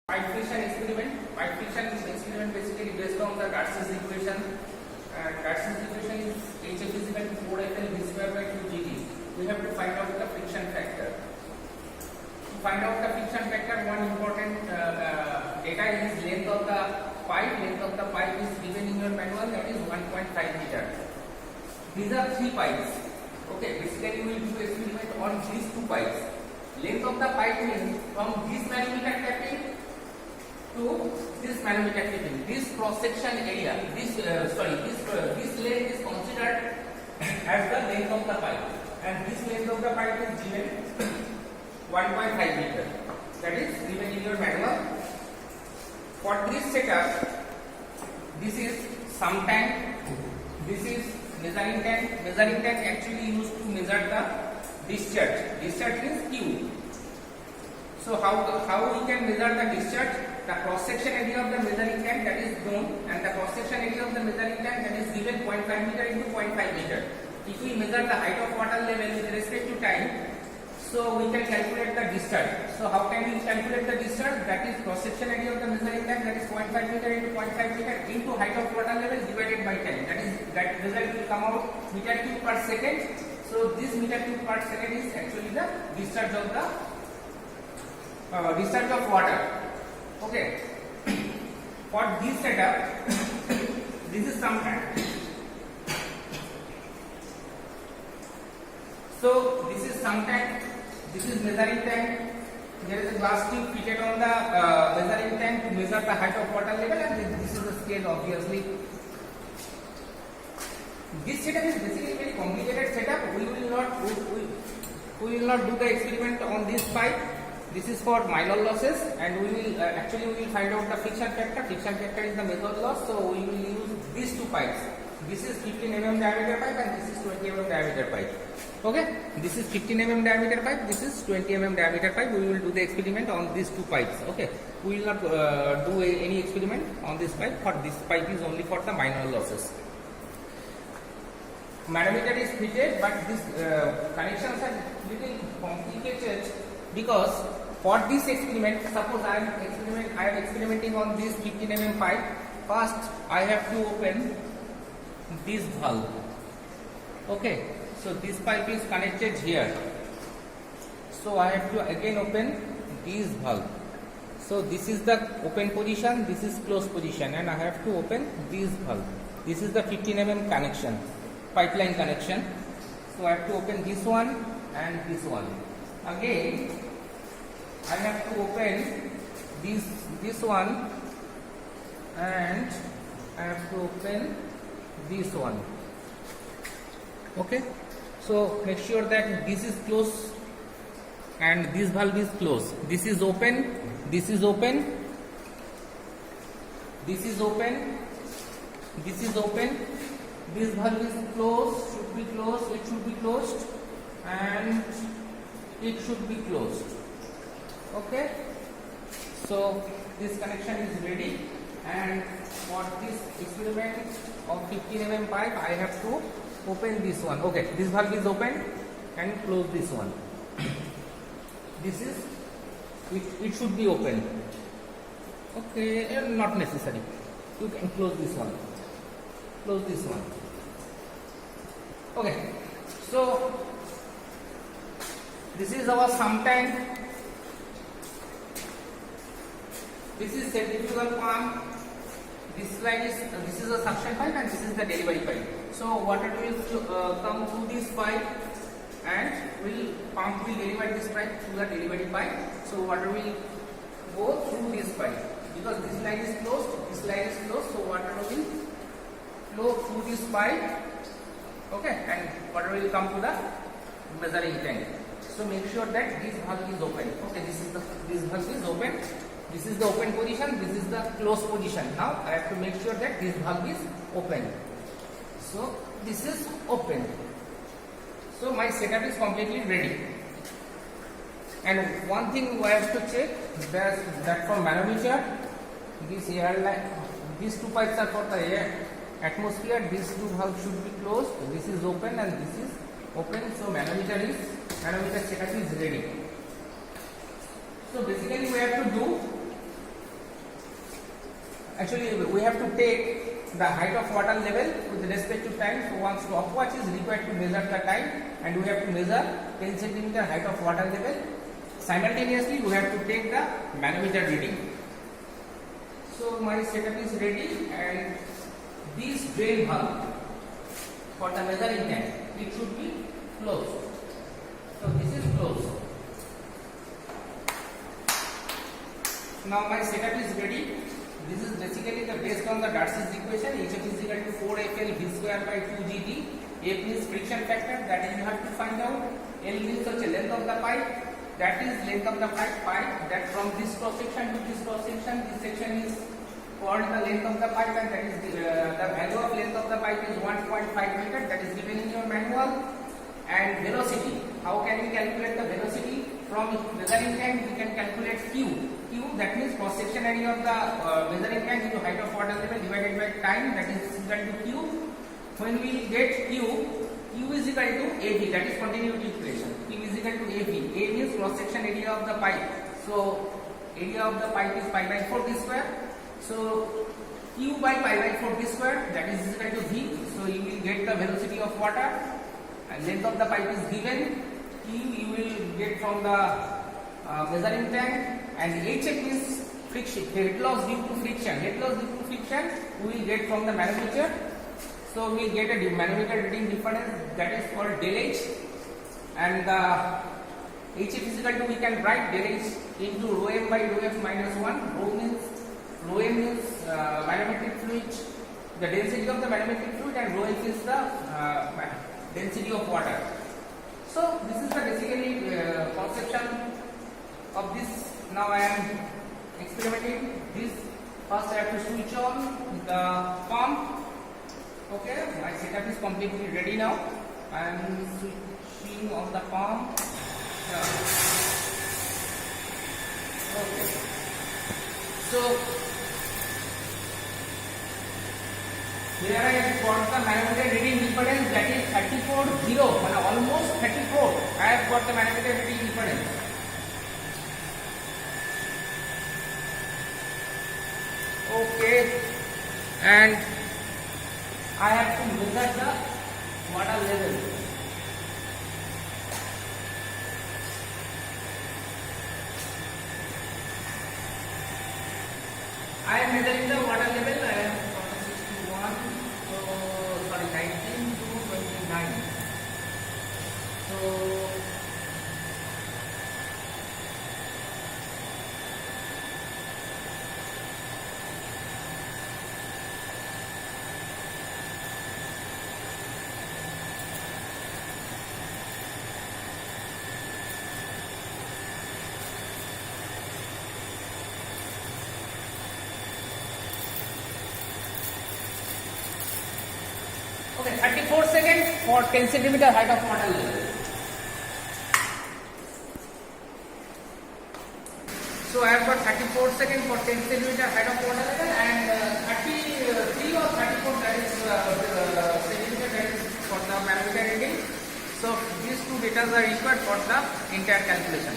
Pipe friction experiment. Pipe friction experiment basically based on the Garci's equation. Garci's equation is HF is equal to 4FL V square by 2GT. We have to find out the friction factor. To find out the friction factor, one important data is length of the pipe. Length of the pipe is given in your manual, that is 1.5 meter. These are three pipes. Okay, basically we will do experiment on these two pipes. Length of the pipe means from this manometer tapping to this manometer tapping. This cross section area, this length is considered as the length of the pipe, and this length of the pipe is given 1.5 meter. That is given in your manual. For this setup, this is sum tank. This is measuring tank. Measuring tank actually used to measure the discharge. Discharge is Q. So how we can measure the discharge? The cross section area of the measuring tank, that is known, and the cross section area of the measuring tank, that is given 0.5 meter into 0.5 meter. If we measure the height of water level with respect to time, so we can calculate the discharge. So how can we calculate the discharge? That is cross section area of the measuring tank, that is 0.5 meter into 0.5 meter into height of water level divided by time. That result will come out meter cube per second. So this meter cube per second is actually the discharge of water. Okay. For this setup, this is sum tank. So this is sum tank. This is measuring tank. There is a glass tube fitted on the measuring tank to measure the height of water level, and this is the scale, obviously. This setup is basically a very complicated setup. We will not do the experiment on this pipe. This is for minor losses, and we will find out the friction factor. Friction factor is the method loss, so we will use these two pipes. This is 15 mm diameter pipe, and this is 20 mm diameter pipe. Okay, this is 15 mm diameter pipe. This is 20 mm diameter pipe. We will do the experiment on these two pipes. Okay, we will not do any experiment on this pipe. For this pipe is only for the minor losses. Manometer is fitted, but these connections are little complicated because for this experiment, suppose I am experimenting on this 15 mm pipe. First, I have to open this valve. Okay, so this pipe is connected here. So I have to again open this valve. So this is the open position, this is closed position, and I have to open this valve. This is the 15 mm connection, pipeline connection. So I have to open this one and this one. Again, I have to open this one, and I have to open this one. Okay, so make sure that this is closed and this valve is closed. This is open, this is open, this is open, this is open. This valve is closed, should be closed, it should be closed, and it should be closed. Okay, so this connection is ready, and for this experiment of 15 mm pipe, I have to open this one. Okay, this valve is open and close this one. This is it should be open. Okay, not necessary. You can close this one. Close this one. Okay, so this is our sum tank. This is centrifugal pump. This is a suction pipe, and this is the delivery pipe. So water will come through this pipe, and pump will deliver this pipe through the delivery pipe. So water will go through this pipe because this line is closed. This line is closed, so water will flow through this pipe. Okay, and water will come to the measuring tank. So make sure that this valve is open. Okay, this valve is open. This is the open position, this is the closed position. Now I have to make sure that this valve is open. So this is open. So my setup is completely ready. And one thing I have to check that for manometer, this air line, these two pipes are for the air atmosphere. These two valves should be closed. This is open and this is open. So manometer setup is ready. So basically we have to do actually we have to take the height of water level with respect to time. So one stopwatch is required to measure the time, and we have to measure 10 centimeter height of water level. Simultaneously we have to take the manometer reading. So my setup is ready, and this drain valve for the measuring tank, it should be closed. So this is closed. Now my setup is ready. This is basically based on the Darcy's equation. HF is equal to 4FL V square by 2GT. F means friction factor, that is you have to find out. L means length of the pipe, that is length of the pipe, that from this cross section to this cross section, this section is called the length of the pipe, and that is the value of length of the pipe is 1.5 meter, that is given in your manual. And velocity, how can we calculate the velocity? From measuring tank we can calculate Q. Q, that means cross section area of the measuring tank into height of water level divided by time, that is equal to Q. When we get Q, Q is equal to AV, that is continuity equation. Q is equal to AV. A means cross section area of the pipe. So area of the pipe is pi by 4 d square. So Q by pi by 4 d square, that is equal to V. So you will get the velocity of water, and length of the pipe is given. Q you will get from the measuring tank, and HF means friction, head loss due to friction. Head loss due to friction we will get from the manometer. So we will get a manometer reading difference, that is called del H, and the HF is equal to, we can write del H into rho m by rho f minus 1. Rho means manometric fluid, the density of the manometric fluid, and rho f is the density of water. So this is the basically conception of this. Now I am experimenting this. First I have to switch on the pump. Okay, my setup is completely ready now. I am switching on the pump. Okay. So here I have got the manometer reading difference, that is 34.0, almost 34. I have got the manometer reading difference. Okay, and I have to measure the water level. I am measuring the water level. I am 19 to 29. So okay, 34 seconds for 10 centimeter height of water level. So I have got 34 seconds for 10 centimeter height of water level, and 33 or 34, that is centimeter, that is for the manometer reading. So these two data are required for the entire calculation.